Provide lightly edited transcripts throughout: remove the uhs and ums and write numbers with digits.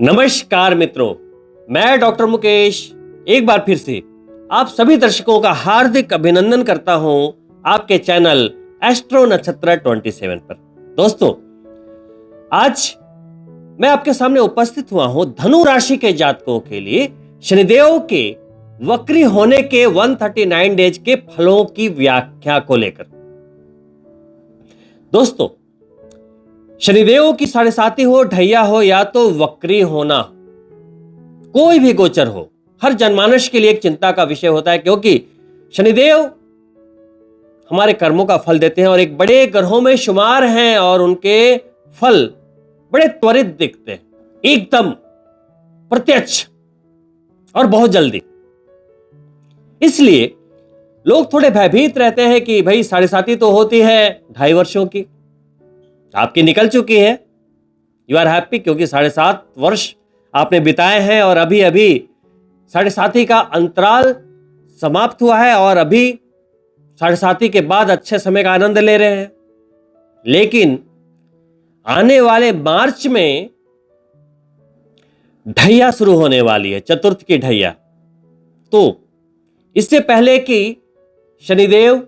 नमस्कार मित्रों, मैं डॉक्टर मुकेश एक बार फिर से आप सभी दर्शकों का हार्दिक अभिनंदन करता हूं आपके चैनल एस्ट्रो नक्षत्र 27 पर। दोस्तों, आज मैं आपके सामने उपस्थित हुआ हूं धनु राशि के जातकों के लिए शनिदेव के वक्री होने के 139 डेज के फलों की व्याख्या को लेकर। दोस्तों, शनिदेव की साढ़े साती हो, ढैया हो या तो वक्री होना, कोई भी गोचर हो, हर जनमानस के लिए एक चिंता का विषय होता है, क्योंकि शनिदेव हमारे कर्मों का फल देते हैं और एक बड़े ग्रहों में शुमार हैं और उनके फल बड़े त्वरित दिखते हैं, एकदम प्रत्यक्ष और बहुत जल्दी। इसलिए लोग थोड़े भयभीत रहते हैं कि भाई साढ़े साती तो होती है 2.5 वर्षों की, आपकी निकल चुकी है, यू आर हैप्पी, क्योंकि 7.5 वर्ष आपने बिताए हैं और अभी अभी साढ़े साती का अंतराल समाप्त हुआ है और अभी साढ़े साती के बाद अच्छे समय का आनंद ले रहे हैं। लेकिन आने वाले मार्च में ढैया शुरू होने वाली है, चतुर्थ की ढैया। तो इससे पहले कि शनिदेव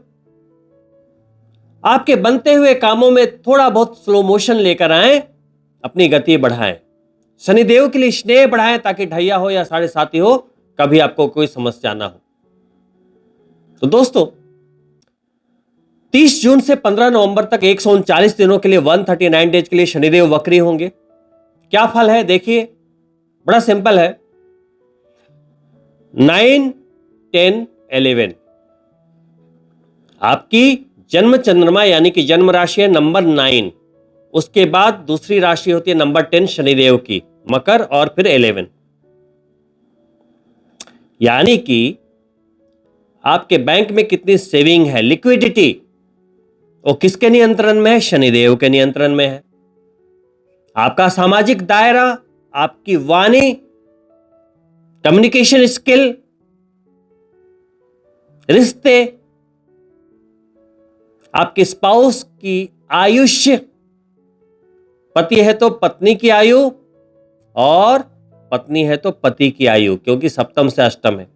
आपके बनते हुए कामों में थोड़ा बहुत स्लो मोशन लेकर आए, अपनी गति बढ़ाएं, शनिदेव के लिए स्नेह बढ़ाएं, ताकि ढैया हो या साढ़े साती हो, कभी आपको कोई समस्या ना हो। तो दोस्तों, 30 जून से 15 नवंबर तक 139 दिनों के लिए 139 डेज के लिए शनिदेव वक्री होंगे। क्या फल है देखिए, बड़ा सिंपल है। 9, 10, 11 आपकी जन्म चंद्रमा यानी कि जन्म राशि है नंबर 9, उसके बाद दूसरी राशि होती है नंबर 10 शनिदेव की, मकर, और फिर 11। यानी कि आपके बैंक में कितनी सेविंग है, लिक्विडिटी, वो किसके नियंत्रण में है? शनिदेव के नियंत्रण में है। आपका सामाजिक दायरा, आपकी वाणी, कम्युनिकेशन स्किल, रिश्ते, आपके स्पाउस की आयुष्य, पति है तो पत्नी की आयु और पत्नी है तो पति की आयु, क्योंकि सप्तम से अष्टम है,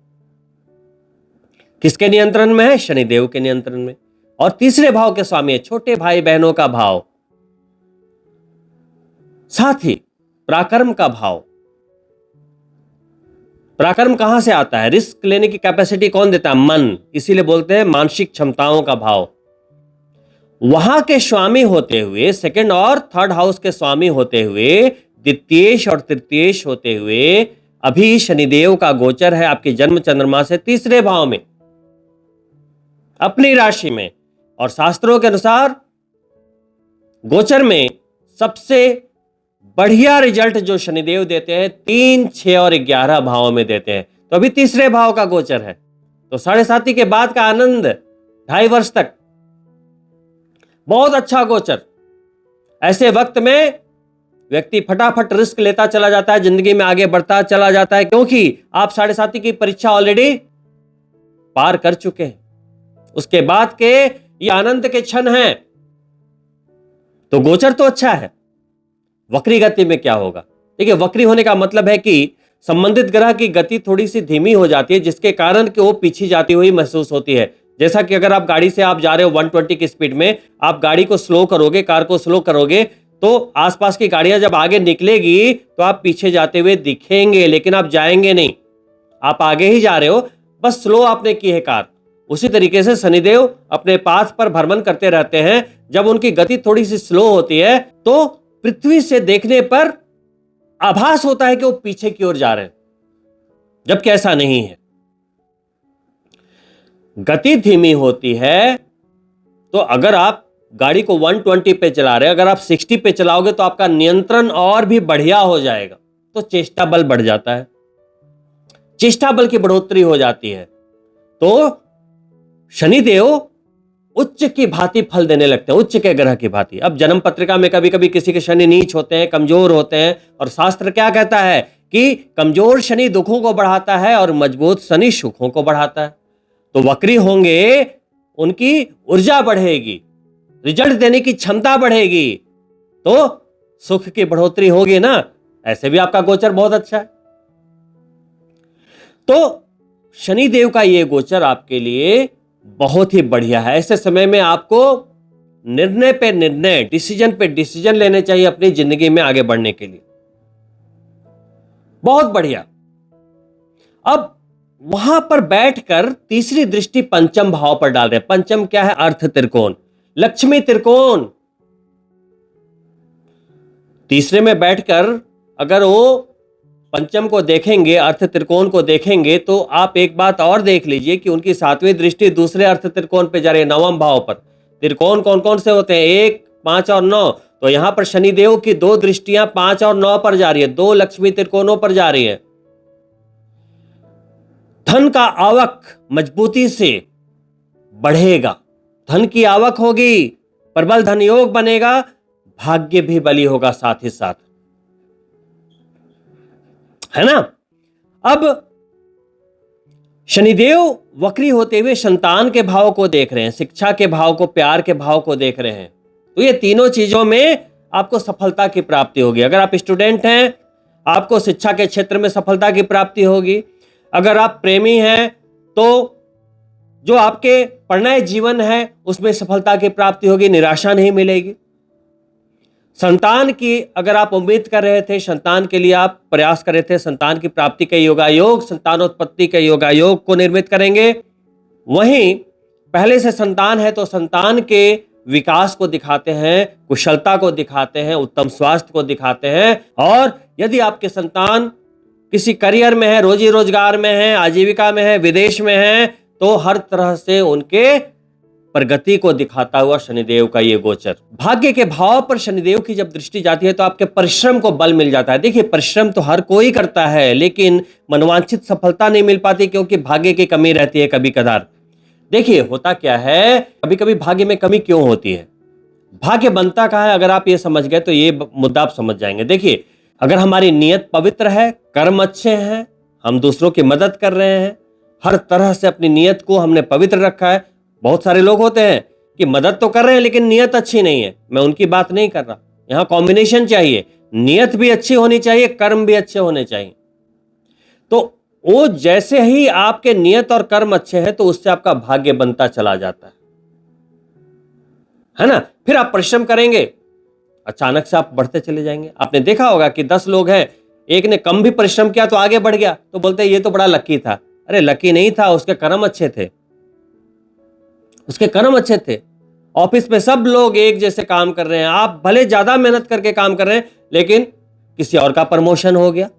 किसके नियंत्रण में है? शनिदेव के नियंत्रण में। और तीसरे भाव के स्वामी है छोटे भाई बहनों का भाव, साथ ही पराक्रम का भाव। पराक्रम कहां से आता है? रिस्क लेने की कैपेसिटी कौन देता है? मन, इसीलिए बोलते हैं मानसिक क्षमताओं का भाव। वहां के स्वामी होते हुए, सेकंड और थर्ड हाउस के स्वामी होते हुए, द्वितीयेश और तृतीयेश होते हुए, अभी शनिदेव का गोचर है आपके जन्म चंद्रमा से तीसरे भाव में, अपनी राशि में। और शास्त्रों के अनुसार गोचर में सबसे बढ़िया रिजल्ट जो शनिदेव देते हैं 3, 6 और 11 भावों में देते हैं। तो अभी तीसरे भाव का गोचर है, तो साढ़े साती के बाद का आनंद 2.5 वर्ष तक बहुत अच्छा गोचर। ऐसे वक्त में व्यक्ति फटाफट रिस्क लेता चला जाता है, जिंदगी में आगे बढ़ता चला जाता है, क्योंकि आप साढ़े साती की परीक्षा ऑलरेडी पार कर चुके हैं। उसके बाद के ये आनंद के क्षण हैं। तो गोचर तो अच्छा है। वक्री गति में क्या होगा? देखिए, वक्री होने का मतलब है कि संबंधित ग्रह की गति थोड़ी सी धीमी हो जाती है, जिसके कारण कि वो पीछे जाती हुई महसूस होती है। जैसा कि अगर आप गाड़ी से आप जा रहे हो 120 की स्पीड में, आप गाड़ी को स्लो करोगे, कार को स्लो करोगे, तो आसपास की गाड़ियां जब आगे निकलेगी तो आप पीछे जाते हुए दिखेंगे, लेकिन आप जाएंगे नहीं, आप आगे ही जा रहे हो, बस स्लो आपने की है कार। उसी तरीके से शनिदेव अपने पाथ पर भ्रमण करते रहते हैं। जब उनकी गति थोड़ी सी स्लो होती है तो पृथ्वी से देखने पर आभास होता है कि वो पीछे की ओर जा रहे हैं, जबकि ऐसा नहीं है। गति धीमी होती है तो अगर आप गाड़ी को 120 पे चला रहे हैं, अगर आप 60 पे चलाओगे तो आपका नियंत्रण और भी बढ़िया हो जाएगा। तो चेष्टा बल बढ़ जाता है, चेष्टा बल की बढ़ोतरी हो जाती है। तो शनिदेव उच्च की भांति फल देने लगते हैं, उच्च के ग्रह की भांति। अब जन्म पत्रिका में कभी कभी किसी के शनि नीच होते हैं, कमजोर होते हैं, और शास्त्र क्या कहता है कि कमजोर शनि दुखों को बढ़ाता है और मजबूत शनि सुखों को बढ़ाता है। तो वक्री होंगे, उनकी ऊर्जा बढ़ेगी, रिजल्ट देने की क्षमता बढ़ेगी, तो सुख की बढ़ोतरी होगी ना। ऐसे भी आपका गोचर बहुत अच्छा है। तो शनिदेव का ये गोचर आपके लिए बहुत ही बढ़िया है। ऐसे समय में आपको निर्णय पे निर्णय, डिसीजन पे डिसीजन लेने चाहिए अपनी जिंदगी में आगे बढ़ने के लिए। बहुत बढ़िया। अब वहां पर बैठकर तीसरी दृष्टि पंचम भाव पर डाल रहे हैं। पंचम क्या है? अर्थ त्रिकोण, लक्ष्मी त्रिकोण। तीसरे में बैठकर अगर वो पंचम को देखेंगे, अर्थ त्रिकोण को देखेंगे, तो आप एक बात और देख लीजिए कि उनकी सातवीं दृष्टि दूसरे अर्थ त्रिकोण पे जा रही है, नवम भाव पर। त्रिकोण कौन कौन से होते हैं? 1, 5 और 9। तो यहां पर शनिदेव की 2 दृष्टियां 5 और 9 पर जा रही है, 2 लक्ष्मी त्रिकोणों पर जा रही है। धन का आवक मजबूती से बढ़ेगा, धन की आवक होगी, प्रबल धन योग बनेगा, भाग्य भी बली होगा साथ ही साथ, है ना। अब शनिदेव वक्री होते हुए संतान के भाव को देख रहे हैं, शिक्षा के भाव को, प्यार के भाव को देख रहे हैं। तो ये तीनों चीजों में आपको सफलता की प्राप्ति होगी। अगर आप स्टूडेंट हैं, आपको शिक्षा के क्षेत्र में सफलता की प्राप्ति होगी। अगर आप प्रेमी हैं तो जो आपके प्रणय जीवन है उसमें सफलता की प्राप्ति होगी, निराशा नहीं मिलेगी। संतान की अगर आप उम्मीद कर रहे थे, संतान के लिए आप प्रयास कर रहे थे, संतान की प्राप्ति के योगायोग, संतानोत्पत्ति के योगायोग को निर्मित करेंगे। वहीं पहले से संतान है तो संतान के विकास को दिखाते हैं, कुशलता को दिखाते हैं, उत्तम स्वास्थ्य को दिखाते हैं। और यदि आपके संतान किसी करियर में है, रोजी रोजगार में है, आजीविका में है, विदेश में है, तो हर तरह से उनके प्रगति को दिखाता हुआ शनिदेव का ये गोचर। भाग्य के भाव पर शनिदेव की जब दृष्टि जाती है तो आपके परिश्रम को बल मिल जाता है। देखिए, परिश्रम तो हर कोई करता है, लेकिन मनवांछित सफलता नहीं मिल पाती क्योंकि भाग्य की कमी रहती है कभी कदार। देखिए, होता क्या है, कभी कभी भाग्य में कमी क्यों होती है, भाग्य बनता कहाँ है, अगर आप ये समझ गए तो ये मुद्दा आप समझ जाएंगे। देखिए, अगर हमारी नीयत पवित्र है, कर्म अच्छे हैं, हम दूसरों की मदद कर रहे हैं, हर तरह से अपनी नीयत को हमने पवित्र रखा है। बहुत सारे लोग होते हैं कि मदद तो कर रहे हैं लेकिन नीयत अच्छी नहीं है, मैं उनकी बात नहीं कर रहा। यहां कॉम्बिनेशन चाहिए, नीयत भी अच्छी होनी चाहिए, कर्म भी अच्छे होने चाहिए। तो वो जैसे ही आपके नियत और कर्म अच्छे हैं तो उससे आपका भाग्य बनता चला जाता है ना। फिर आप परिश्रम करेंगे, अचानक से आप बढ़ते चले जाएंगे। आपने देखा होगा कि 10 लोग हैं, एक ने कम भी परिश्रम किया तो आगे बढ़ गया, तो बोलते हैं ये तो बड़ा लकी था। अरे लकी नहीं था, उसके कर्म अच्छे थे, उसके कर्म अच्छे थे। ऑफिस में सब लोग एक जैसे काम कर रहे हैं, आप भले ज्यादा मेहनत करके काम कर रहे हैं लेकिन किसी और का प्रमोशन हो गया।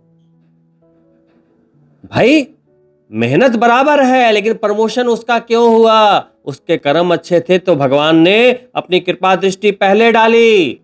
भाई, मेहनत बराबर है लेकिन प्रमोशन उसका क्यों हुआ? उसके कर्म अच्छे थे तो भगवान ने अपनी कृपा दृष्टि पहले डाली।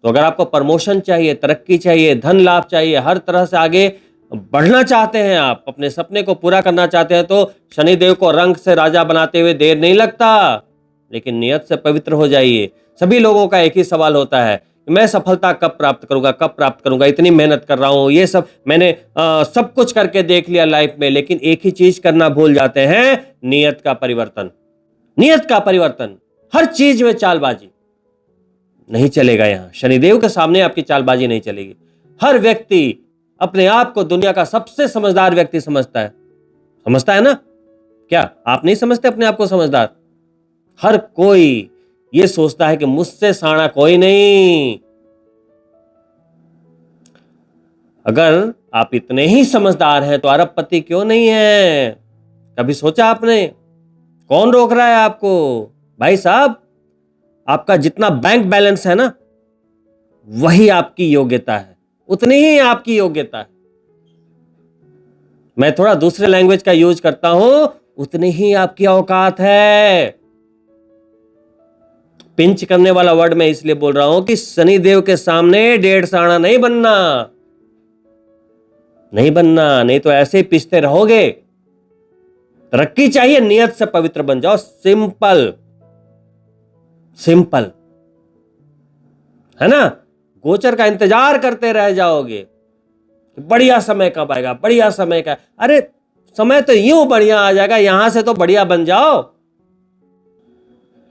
तो अगर आपको प्रमोशन चाहिए, तरक्की चाहिए, धन लाभ चाहिए, हर तरह से आगे बढ़ना चाहते हैं, आप अपने सपने को पूरा करना चाहते हैं, तो शनिदेव को रंग से राजा बनाते हुए देर नहीं लगता, लेकिन नियत से पवित्र हो जाइए। सभी लोगों का एक ही सवाल होता है कि मैं सफलता कब प्राप्त करूंगा, कब प्राप्त करूंगा, इतनी मेहनत कर रहा हूं, ये सब मैंने सब कुछ करके देख लिया लाइफ में, लेकिन एक ही चीज करना भूल जाते हैं, नियत का परिवर्तन। नियत का परिवर्तन, हर चीज में चालबाजी नहीं चलेगा। यहां शनिदेव के सामने आपकी चालबाजी नहीं चलेगी। हर व्यक्ति अपने आप को दुनिया का सबसे समझदार व्यक्ति समझता है ना? क्या आप नहीं समझते अपने आप को समझदार? हर कोई ये सोचता है कि मुझसे साड़ा कोई नहीं। अगर आप इतने ही समझदार हैं तो अरबपति क्यों नहीं है? कभी सोचा आपने? कौन रोक रहा है आपको? भाई साहब, आपका जितना बैंक बैलेंस है ना, वही आपकी योग्यता है, उतनी ही आपकी योग्यता है। मैं थोड़ा दूसरे लैंग्वेज का यूज करता हूं, उतनी ही आपकी औकात है। पिंच करने वाला वर्ड मैं इसलिए बोल रहा हूं कि शनिदेव के सामने 1.5 साड़ा नहीं बनना, नहीं तो ऐसे ही पिसते रहोगे। तरक्की चाहिए, नियत से पवित्र बन जाओ। सिंपल है ना। गोचर का इंतजार करते रह जाओगे, बढ़िया समय कब आएगा, बढ़िया समय का। अरे समय तो यूं बढ़िया आ जाएगा, यहां से तो बढ़िया बन जाओ।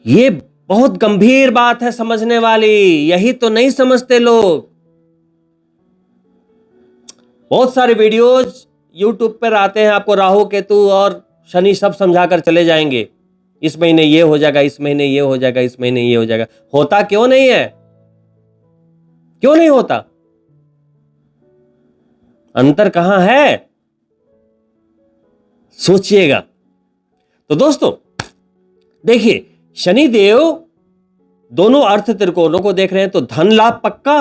ये बहुत गंभीर बात है समझने वाली, यही तो नहीं समझते लोग। बहुत सारे वीडियोज यूट्यूब पर आते हैं, आपको राहु केतु और शनि सब समझाकर चले जाएंगे, इस महीने ये हो जाएगा, इस महीने ये हो जाएगा, इस महीने ये हो जाएगा। होता क्यों नहीं है? क्यों नहीं होता? अंतर कहां है? सोचिएगा। तो दोस्तों देखिए, शनिदेव दोनों अर्थ त्रिकोणों को देख रहे हैं, तो धन लाभ पक्का,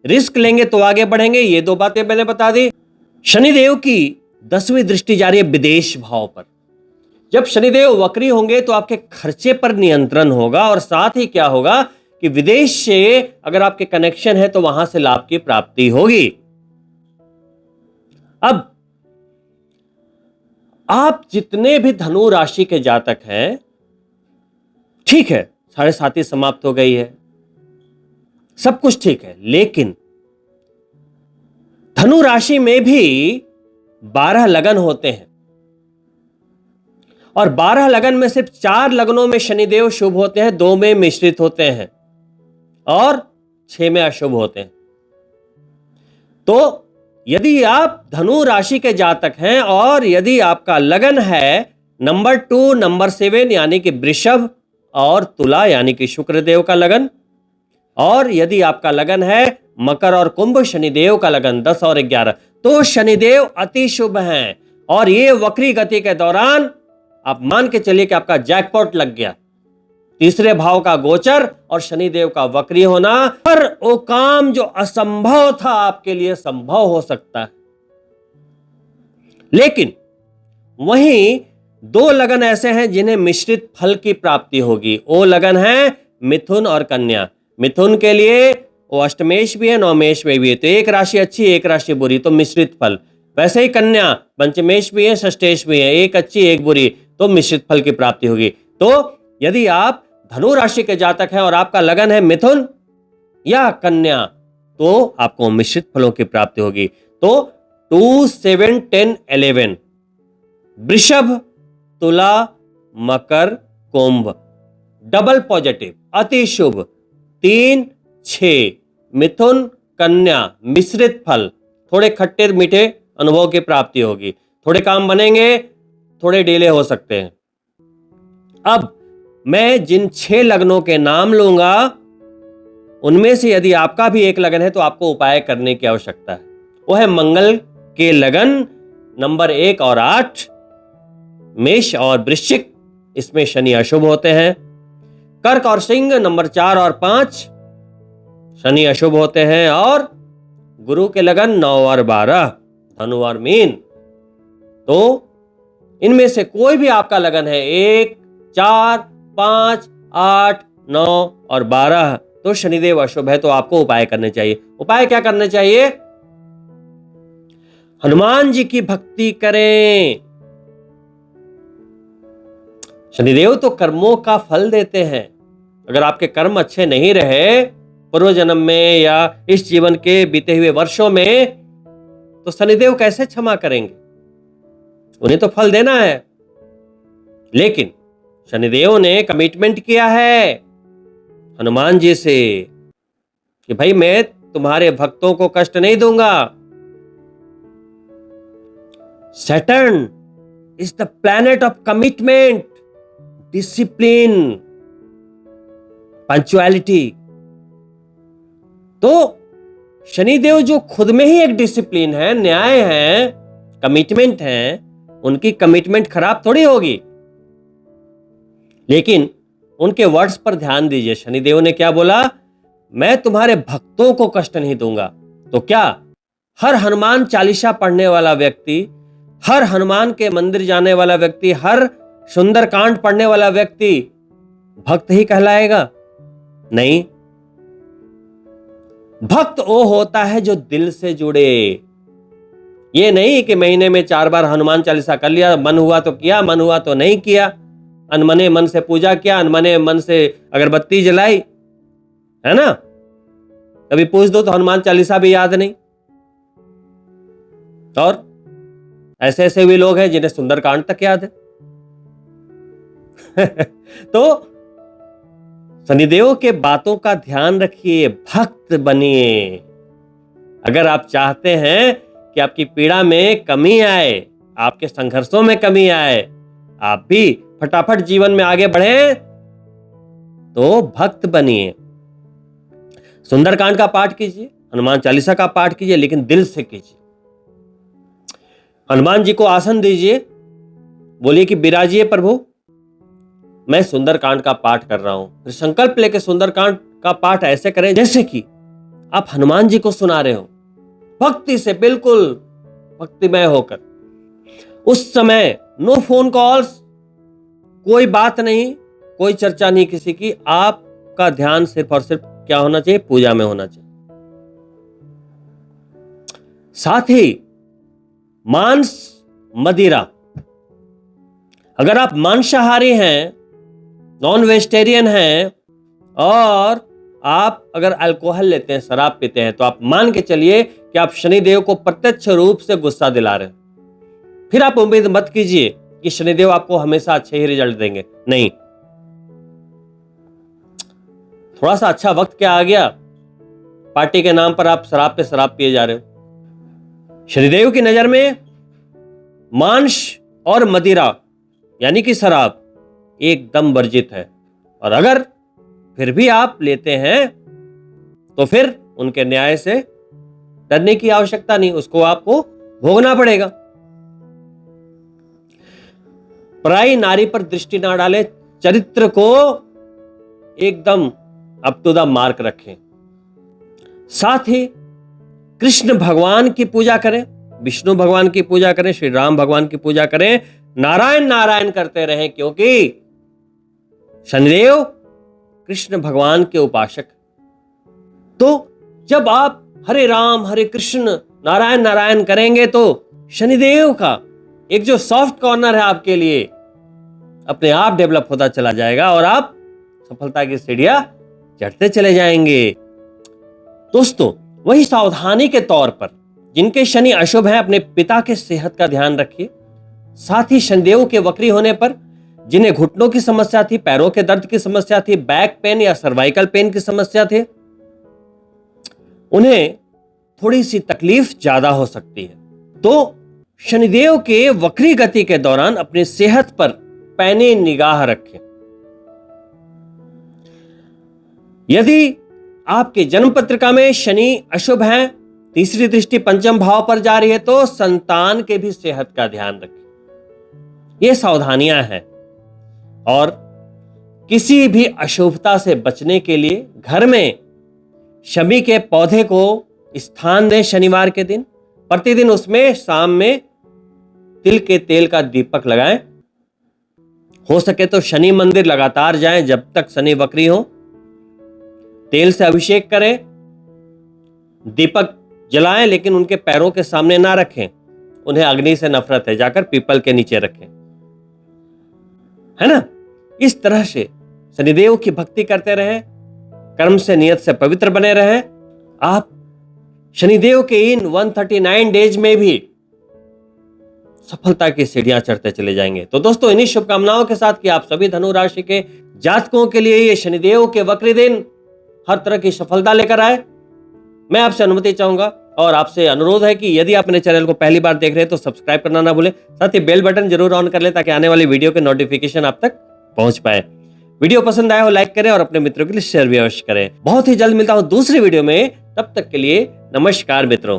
रिस्क लेंगे तो आगे बढ़ेंगे, ये दो बातें मैंने बता दी। शनिदेव की 10वीं दृष्टि जा रही है विदेश भाव पर। जब शनिदेव वक्री होंगे तो आपके खर्चे पर नियंत्रण होगा, और साथ ही क्या होगा कि विदेश से अगर आपके कनेक्शन है तो वहां से लाभ की प्राप्ति होगी। अब आप जितने भी धनु राशि के जातक हैं, ठीक है, 7.5 समाप्त हो गई है, सब कुछ ठीक है, लेकिन धनु राशि में भी 12 लगन होते हैं, और 12 लगन में सिर्फ 4 लगनों में शनिदेव शुभ होते हैं, 2 में मिश्रित होते हैं और 6 में अशुभ होते हैं। तो यदि आप धनु राशि के जातक हैं और यदि आपका लगन है नंबर 2, नंबर 7 यानी कि वृषभ और तुला यानी कि शुक्रदेव का लगन, और यदि आपका लगन है मकर और कुंभ, शनिदेव का लगन 10 और 11, तो शनिदेव अति शुभ हैं। और ये वक्री गति के दौरान आप मान के चलिए कि आपका जैकपॉट लग गया। तीसरे भाव का गोचर और शनिदेव का वक्री होना, हर वो काम जो असंभव था आपके लिए संभव हो सकता है। लेकिन वहीं 2 लगन ऐसे हैं जिन्हें मिश्रित फल की प्राप्ति होगी। वो लगन है मिथुन और कन्या। मिथुन के लिए वो अष्टमेश भी है, नवमेश में भी है, तो एक राशि अच्छी एक राशि बुरी, तो मिश्रित फल। वैसे ही कन्या पंचमेश भी है, षष्टेश भी है, एक अच्छी एक बुरी, तो मिश्रित फल की प्राप्ति होगी। तो यदि आप धनु राशि के जातक हैं और आपका लगन है मिथुन या कन्या, तो आपको मिश्रित फलों की प्राप्ति होगी। तो 2, 7, 10, 11 वृषभ, तुला, मकर, कुंभ डबल पॉजिटिव अति शुभ, 3, 6 मिथुन, कन्या मिश्रित फल, थोड़े खट्टे मीठे अनुभव की प्राप्ति होगी, थोड़े काम बनेंगे, थोड़े डिले हो सकते हैं। अब मैं जिन 6 लग्नों के नाम लूंगा उनमें से यदि आपका भी एक लगन है तो आपको उपाय करने की आवश्यकता है। वो है मंगल के लगन नंबर 1 और 8, मेष और वृश्चिक, इसमें शनि अशुभ होते हैं। कर्क और सिंह नंबर 4 और 5, शनि अशुभ होते हैं। और गुरु के लगन 9 और 12, धनु और मीन। तो इनमें से कोई भी आपका लगन है 1, 4, 5, 8, 9 और 12, तो शनिदेव अशुभ है, तो आपको उपाय करने चाहिए। उपाय क्या करने चाहिए? हनुमान जी की भक्ति करें। शनिदेव तो कर्मों का फल देते हैं। अगर आपके कर्म अच्छे नहीं रहे पूर्व जन्म में या इस जीवन के बीते हुए वर्षों में, तो शनिदेव कैसे क्षमा करेंगे? उन्हें तो फल देना है। लेकिन शनिदेव ने कमिटमेंट किया है हनुमान जी से कि भाई मैं तुम्हारे भक्तों को कष्ट नहीं दूंगा। Saturn is the planet of commitment, discipline, punctuality. तो शनिदेव जो खुद में ही एक डिसिप्लिन है, न्याय है, कमिटमेंट है, उनकी कमिटमेंट खराब थोड़ी होगी। लेकिन उनके वर्ड्स पर ध्यान दीजिए। शनिदेव ने क्या बोला? मैं तुम्हारे भक्तों को कष्ट नहीं दूंगा। तो क्या हर हनुमान चालीसा पढ़ने वाला व्यक्ति, हर हनुमान के मंदिर जाने वाला व्यक्ति, हर सुंदरकांड पढ़ने वाला व्यक्ति भक्त ही कहलाएगा? नहीं। भक्त वो होता है जो दिल से जुड़े। ये नहीं कि महीने में 4 बार हनुमान चालीसा कर लिया, मन हुआ तो किया, मन हुआ तो नहीं किया, अनमने मन से पूजा किया, अनमने मन से अगरबत्ती जलाई, है ना? कभी पूछ दो तो हनुमान चालीसा भी याद नहीं। और ऐसे ऐसे भी लोग हैं जिन्हें सुंदरकांड तक याद है। तो शनिदेव के बातों का ध्यान रखिए, भक्त बनिए। अगर आप चाहते हैं कि आपकी पीड़ा में कमी आए, आपके संघर्षों में कमी आए, आप भी फटाफट जीवन में आगे बढ़े, तो भक्त बनिए। सुंदरकांड का पाठ कीजिए, हनुमान चालीसा का पाठ कीजिए, लेकिन दिल से कीजिए। हनुमान जी को आसन दीजिए, बोलिए कि विराजिए प्रभु, मैं सुंदरकांड का पाठ कर रहा हूं। फिर संकल्प लेके सुंदरकांड का पाठ ऐसे करें जैसे कि आप हनुमान जी को सुना रहे हो, भक्ति से, बिल्कुल भक्तिमय होकर। उस समय नो फोन कॉल्स, कोई बात नहीं, कोई चर्चा नहीं किसी की, आपका ध्यान सिर्फ और सिर्फ क्या होना चाहिए? पूजा में होना चाहिए। साथ ही मांस मदिरा, अगर आप मांसाहारी हैं, नॉन वेजिटेरियन हैं, और आप अगर अल्कोहल लेते हैं, शराब पीते हैं, तो आप मान के चलिए कि आप शनिदेव को प्रत्यक्ष रूप से गुस्सा दिला रहे हैं। फिर आप उम्मीद मत कीजिए कि शनिदेव आपको हमेशा अच्छे ही रिजल्ट देंगे, नहीं। थोड़ा सा अच्छा वक्त क्या आ गया, पार्टी के नाम पर आप शराब पे शराब पिए जा रहे हो। शनिदेव की नजर में मांस और मदिरा यानी कि शराब एकदम वर्जित है, और अगर फिर भी आप लेते हैं तो फिर उनके न्याय से डरने की आवश्यकता नहीं, उसको आपको भोगना पड़ेगा। पराई नारी पर दृष्टि ना डालें, चरित्र को एकदम अप टू द मार्क रखें। साथ ही कृष्ण भगवान की पूजा करें, विष्णु भगवान की पूजा करें, श्री राम भगवान की पूजा करें, नारायण नारायण करते रहें, क्योंकि शनिदेव कृष्ण भगवान के उपासक। तो जब आप हरे राम हरे कृष्ण नारायण नारायण करेंगे तो शनिदेव का एक जो सॉफ्ट कॉर्नर है आपके लिए अपने आप डेवलप होता चला जाएगा, और आप सफलता की सीढ़ियां चढ़ते चले जाएंगे। दोस्तों, वही सावधानी के तौर पर जिनके शनि अशुभ है, अपने पिता के सेहत का ध्यान रखिए। साथ ही शनिदेव के वक्री होने पर जिन्हें घुटनों की समस्या थी, पैरों के दर्द की समस्या थी, बैक पेन या सर्वाइकल पेन की समस्या थी, उन्हें थोड़ी सी तकलीफ ज्यादा हो सकती है। तो शनिदेव के वक्री गति के दौरान अपनी सेहत पर पैनी निगाह रखें। यदि आपके जन्म पत्रिका में शनि अशुभ है, तीसरी दृष्टि पंचम भाव पर जा रही है, तो संतान के भी सेहत का ध्यान रखें। ये सावधानियां हैं। और किसी भी अशुभता से बचने के लिए घर में शमी के पौधे को स्थान दें। शनिवार के दिन प्रतिदिन उसमें शाम में तिल के तेल का दीपक लगाएं। हो सके तो शनि मंदिर लगातार जाएं जब तक शनि वक्री हो। तेल से अभिषेक करें, दीपक जलाएं, लेकिन उनके पैरों के सामने ना रखें, उन्हें अग्नि से नफरत है, जाकर पीपल के नीचे रखें, है ना। इस तरह से शनिदेव की भक्ति करते रहें, कर्म से नियत से पवित्र बने रहें। आप शनिदेव के इन 139 डेज में भी सफलता की सीढ़ियां चढ़ते चले जाएंगे। तो दोस्तों, इन्हीं शुभकामनाओं के साथ कि आप सभी धनु राशि के जातकों के लिए ये शनिदेव के वक्री दिन हर तरह की सफलता लेकर आए, मैं आपसे अनुमति चाहूंगा। और आपसे अनुरोध है कि यदि आप मेरे चैनल को पहली बार देख रहे हैं तो सब्सक्राइब करना ना भूलें, साथ ही बेल बटन जरूर ऑन कर लें ताकि आने वाली वीडियो के नोटिफिकेशन आप तक पहुंच पाए। वीडियो पसंद आया हो लाइक करें और अपने मित्रों के लिए शेयर भी अवश्य करें। बहुत ही जल्द मिलता हूं दूसरी वीडियो में, तब तक के लिए नमस्कार मित्रों।